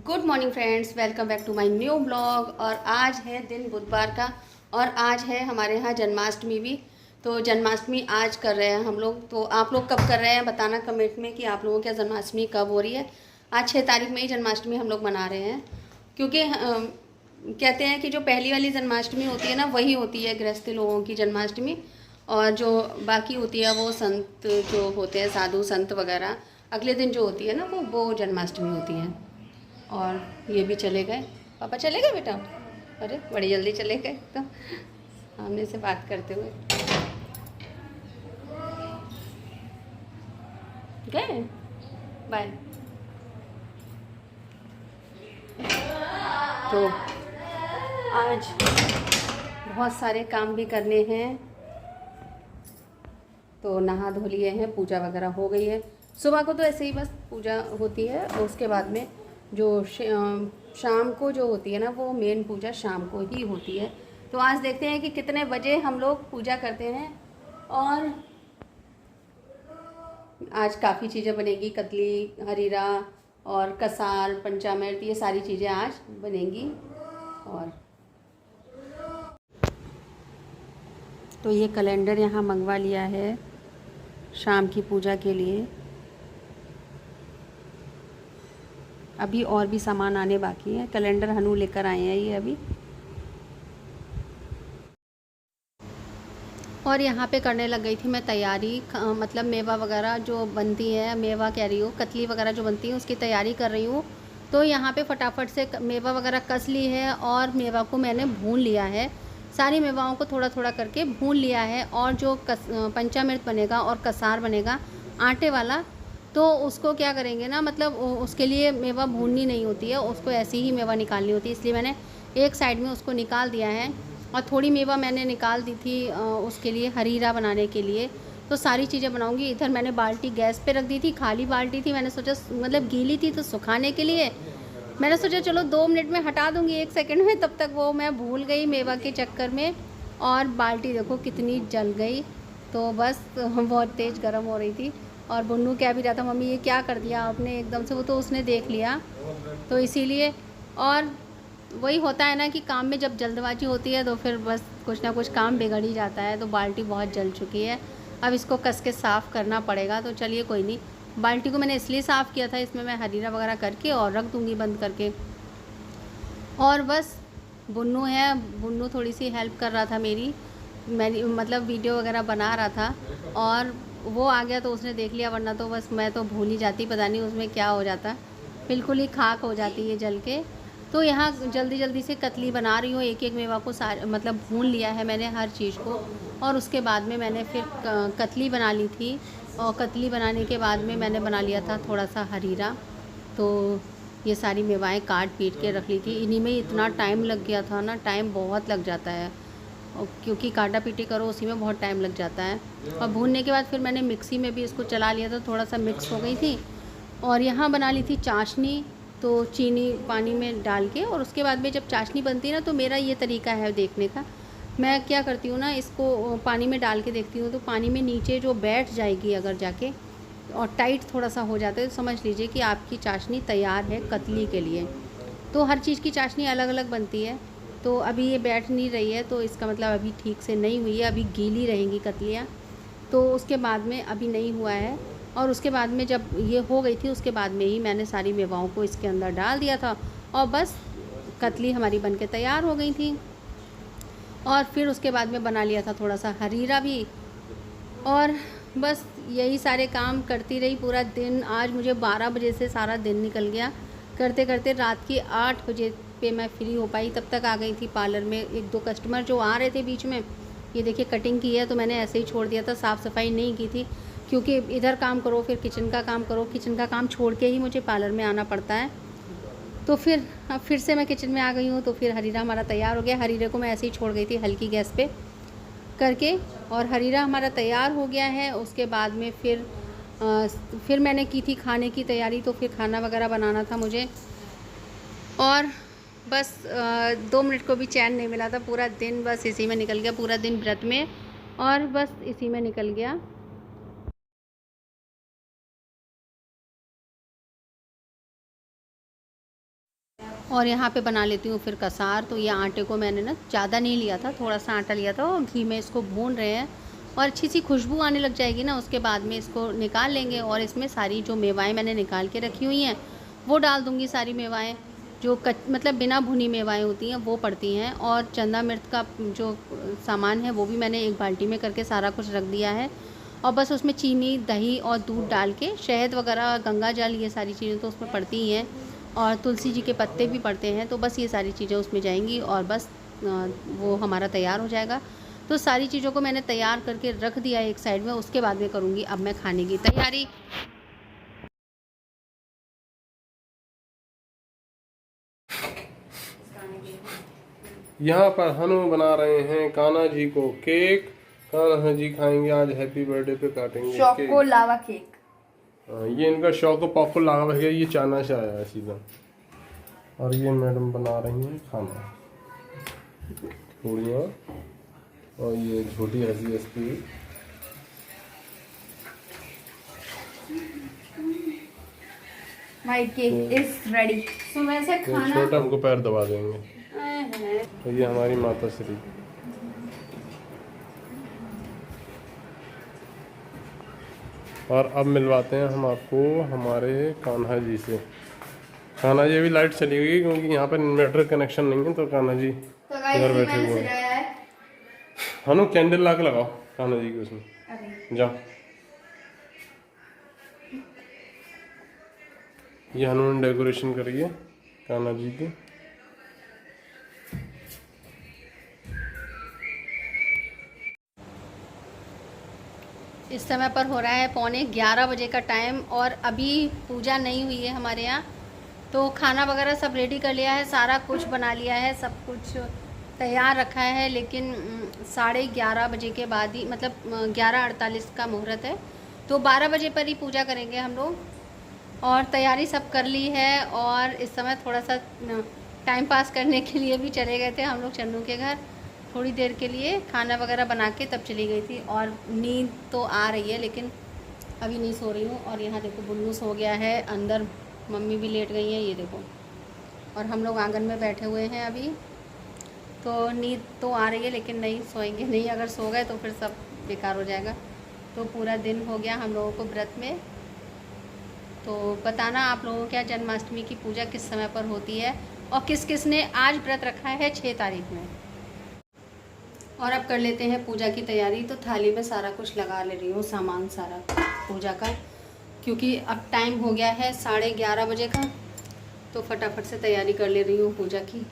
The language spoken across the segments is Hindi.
Good morning friends, welcome back to my new blog. और आज है दिन बुधवार का और आज है हमारे यहाँ जन्माष्टमी भी। तो जन्माष्टमी आज कर रहे हैं हम लोग। तो आप लोग कब कर रहे हैं बताना कमेंट में कि आप लोगों के जन्माष्टमी कब हो रही है। आज 6 तारीख में ही जन्माष्टमी हम लोग मना रहे हैं, क्योंकि कहते हैं कि जो पहली वाली जन्माष्टमी होती है ना, वही होती है गृहस्थी लोगों की जन्माष्टमी। और जो बाकी होती है वो संत जो होते हैं, साधु संत वगैरह, अगले दिन जो होती है ना वो जन्माष्टमी होती है। और ये भी चले गए, पापा चले गए बेटा। अरे बड़ी जल्दी चले गए तो सामने से बात करते हुए गए। बाय। तो आज बहुत सारे काम भी करने हैं, तो नहा धो लिए हैं, पूजा वगैरह हो गई है। सुबह को तो ऐसे ही बस पूजा होती है, और उसके बाद में जो शाम को जो होती है ना, वो मेन पूजा शाम को ही होती है। तो आज देखते हैं कि कितने बजे हम लोग पूजा करते हैं। और आज काफ़ी चीज़ें बनेगी, कतली, हरीरा और कसार, पंचामृत, ये सारी चीज़ें आज बनेंगी। और तो ये कैलेंडर यहाँ मंगवा लिया है शाम की पूजा के लिए। अभी और भी सामान आने बाकी है। कैलेंडर हनु लेकर आए हैं ये अभी। और यहाँ पे करने लग गई थी मैं तैयारी, मतलब मेवा वगैरह जो बनती है, मेवा कह रही हूँ, कतली वगैरह जो बनती है उसकी तैयारी कर रही हूँ। तो यहाँ पे फटाफट से मेवा वगैरह कस ली है और मेवा को मैंने भून लिया है। सारी मेवाओं को थोड़ा थोड़ा करके भून लिया है। और जो पंचामृत बनेगा और कसार बनेगा आटे वाला, तो उसको क्या करेंगे ना, मतलब उसके लिए मेवा भूननी नहीं होती है, उसको ऐसी ही मेवा निकालनी होती है। इसलिए मैंने एक साइड में उसको निकाल दिया है। और थोड़ी मेवा मैंने निकाल दी थी उसके लिए, हरीरा बनाने के लिए। तो सारी चीज़ें बनाऊंगी। इधर मैंने बाल्टी गैस पे रख दी थी, खाली बाल्टी थी। मैंने सोचा, मतलब गीली थी तो सुखाने के लिए मैंने सोचा चलो 2 मिनट में हटा दूंगी, 1 सेकंड में। तब तक वो मैं भूल गई मेवा के चक्कर में, और बाल्टी देखो कितनी जल गई। तो बस बहुत तेज़ गर्म हो रही थी। और बुन्नू कह भी रहा था, मम्मी ये क्या कर दिया आपने एकदम से। वो तो उसने देख लिया, तो इसीलिए। और वही होता है ना कि काम में जब जल्दबाजी होती है तो फिर बस कुछ ना कुछ काम बिगड़ ही जाता है। तो बाल्टी बहुत जल चुकी है, अब इसको कस के साफ़ करना पड़ेगा। तो चलिए कोई नहीं, बाल्टी को मैंने इसलिए साफ़ किया था, इसमें मैं हरीरा वगैरह करके और रख दूँगी बंद करके। और बस बुन्नू है, बुन्नू थोड़ी सी हेल्प कर रहा था मेरी मतलब वीडियो वगैरह बना रहा था। और वो आ गया तो उसने देख लिया, वरना तो बस मैं तो भूल ही जाती, पता नहीं उसमें क्या हो जाता, बिल्कुल ही खाक हो जाती है जल के। तो यहाँ जल्दी जल्दी से कतली बना रही हूँ। एक एक मेवा को मतलब भून लिया है मैंने हर चीज़ को। और उसके बाद में मैंने फिर कतली बना ली थी। और कतली बनाने के बाद में मैंने बना लिया था थोड़ा सा हरीरा। तो ये सारी मेवाएं काट पीट के रख ली थी। इन्हीं में इतना टाइम लग गया था ना, टाइम बहुत लग जाता है, और क्योंकि काटा पीटी करो उसी में बहुत टाइम लग जाता है। और भूनने के बाद फिर मैंने मिक्सी में भी इसको चला लिया था, थोड़ा सा मिक्स हो गई थी। और यहाँ बना ली थी चाशनी, तो चीनी पानी में डाल के। और उसके बाद में जब चाशनी बनती है ना, तो मेरा ये तरीका है देखने का। मैं क्या करती हूँ ना, इसको पानी में डाल के देखती हूँ, तो पानी में नीचे जो बैठ जाएगी अगर जाके, और टाइट थोड़ा सा हो जाता है, तो समझ लीजिए कि आपकी चाशनी तैयार है कतली के लिए। तो हर चीज़ की चाशनी अलग अलग बनती है। तो अभी ये बैठ नहीं रही है, तो इसका मतलब अभी ठीक से नहीं हुई है, अभी गीली रहेंगी कतलियाँ। तो उसके बाद में अभी नहीं हुआ है। और उसके बाद में जब ये हो गई थी, उसके बाद में ही मैंने सारी मेवाओं को इसके अंदर डाल दिया था, और बस कतली हमारी बनके तैयार हो गई थी। और फिर उसके बाद में बना लिया था थोड़ा सा हरीरा भी। और बस यही सारे काम करती रही पूरा दिन। आज मुझे 12 बजे से सारा दिन निकल गया, करते करते रात की 8 बजे पे मैं फ्री हो पाई। तब तक आ गई थी पार्लर में 1-2 कस्टमर जो आ रहे थे बीच में। ये देखिए कटिंग की है, तो मैंने ऐसे ही छोड़ दिया था, साफ़ सफाई नहीं की थी, क्योंकि इधर काम करो फिर किचन का काम करो, किचन का काम छोड़ के ही मुझे पार्लर में आना पड़ता है। तो फिर अब फिर से मैं किचन में आ गई हूँ। तो फिर हरीरा हमारा तैयार हो गया। हरीरे को मैं ऐसे ही छोड़ गई थी हल्की गैस पे करके, और हरीरा हमारा तैयार हो गया है। उसके बाद में फिर मैंने की थी खाने की तैयारी। तो फिर खाना वगैरह बनाना था मुझे। और बस 2 मिनट को भी चैन नहीं मिला था, पूरा दिन बस इसी में निकल गया, पूरा दिन व्रत में, और बस इसी में निकल गया। और यहाँ पे बना लेती हूँ फिर कसार। तो ये आटे को मैंने ना ज़्यादा नहीं लिया था, थोड़ा सा आटा लिया था और घी में इसको भून रहे हैं और अच्छी सी खुशबू आने लग जाएगी ना, उसके बाद में इसको निकाल लेंगे और इसमें सारी जो मेवाएं मैंने निकाल के रखी हुई हैं वो डाल दूँगी। सारी मेवाएं जो मतलब बिना भुनी मेवाएं होती हैं वो पड़ती हैं, और चंदा मिर्च का जो सामान है वो भी मैंने एक बाल्टी में करके सारा कुछ रख दिया है। और बस उसमें चीनी, दही और दूध डाल के, शहद वगैरह, गंगा जल, ये सारी चीज़ें तो उसमें पड़ती ही हैं और तुलसी जी के पत्ते भी पड़ते हैं। तो बस ये सारी चीज़ें उसमें जाएंगी और बस वो हमारा तैयार हो जाएगा। तो सारी चीज़ों को मैंने तैयार करके रख दिया एक साइड में, उसके बाद में करूँगी अब मैं खाने की तैयारी। यहाँ पर हनु बना रहे हैं कान्हा जी को केक। कान्हा जी खाएंगे आज, हैप्पी बर्थडे पे काटेंगे चोको लावा केक। ये इनका शौक पॉको लावा है, ये चाइना से आया है सीधा। और ये मैडम बना रही हैं खाना, पूड़ियाँ, और ये छोटी हंसी हंसती। My cake is ready. तो वैसे खाना छोटा हमको पैर दबा देंगे। तो ये हमारी माता श्री। और अब मिलवाते हैं हम आपको हमारे कान्हा जी से। कान्हा जी अभी लाइट चली गई क्योंकि यहाँ पर इन्वर्टर कनेक्शन नहीं है, तो कान्हा जी इधर बैठे हुए हैं। हनु कैंडल ला के लगाओ कान्हा जी के उसमें, जाओ। ये हनु ने डेकोरेशन करी है कान्हा जी की। इस समय पर हो रहा है 11:15 बजे का टाइम और अभी पूजा नहीं हुई है हमारे यहाँ। तो खाना वगैरह सब रेडी कर लिया है, सारा कुछ बना लिया है, सब कुछ तैयार रखा है, लेकिन 11:30 बजे के बाद ही, मतलब 11:48 का मुहूर्त है, तो 12 बजे पर ही पूजा करेंगे हम लोग। और तैयारी सब कर ली है और इस समय थोड़ा सा टाइम पास करने के लिए भी चले गए थे हम लोग चन्नू के घर, थोड़ी देर के लिए खाना वगैरह बना के तब चली गई थी। और नींद तो आ रही है लेकिन अभी नहीं सो रही हूँ। और यहाँ देखो बुल्लू सो गया है अंदर, मम्मी भी लेट गई हैं, ये देखो। और हम लोग आंगन में बैठे हुए हैं अभी। तो नींद तो आ रही है लेकिन नहीं सोएंगे नहीं, अगर सो गए तो फिर सब बेकार हो जाएगा। तो पूरा दिन हो गया हम लोगों को व्रत में। तो बताना आप लोगों के यहाँ जन्माष्टमी की पूजा किस समय पर होती है और किस किस ने आज व्रत रखा है 6 तारीख में। और अब कर लेते हैं पूजा की तैयारी। तो थाली में सारा कुछ लगा ले रही हूँ, सामान सारा पूजा का, क्योंकि अब टाइम हो गया है 11:30 बजे का। तो फटाफट से तैयारी कर ले रही हूँ पूजा की।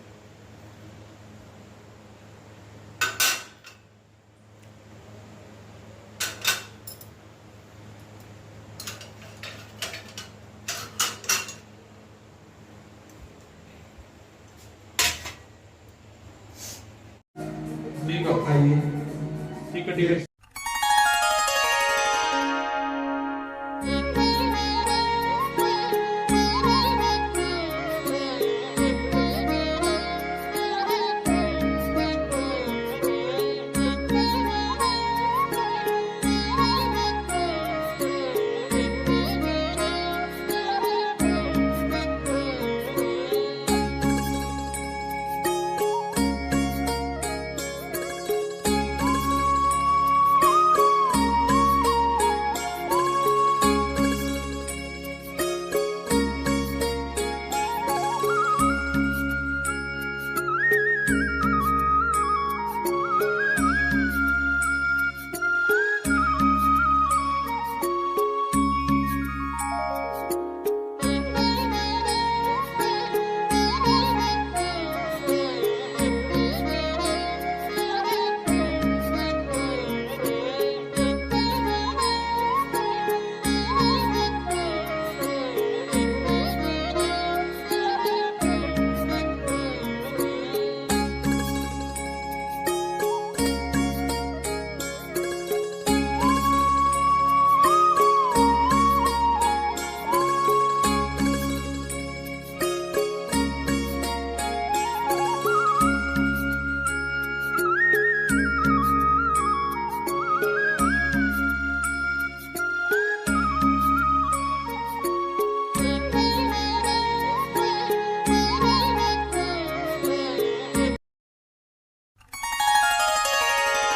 ठीक है, खाइए। ठीक है, ठीक है।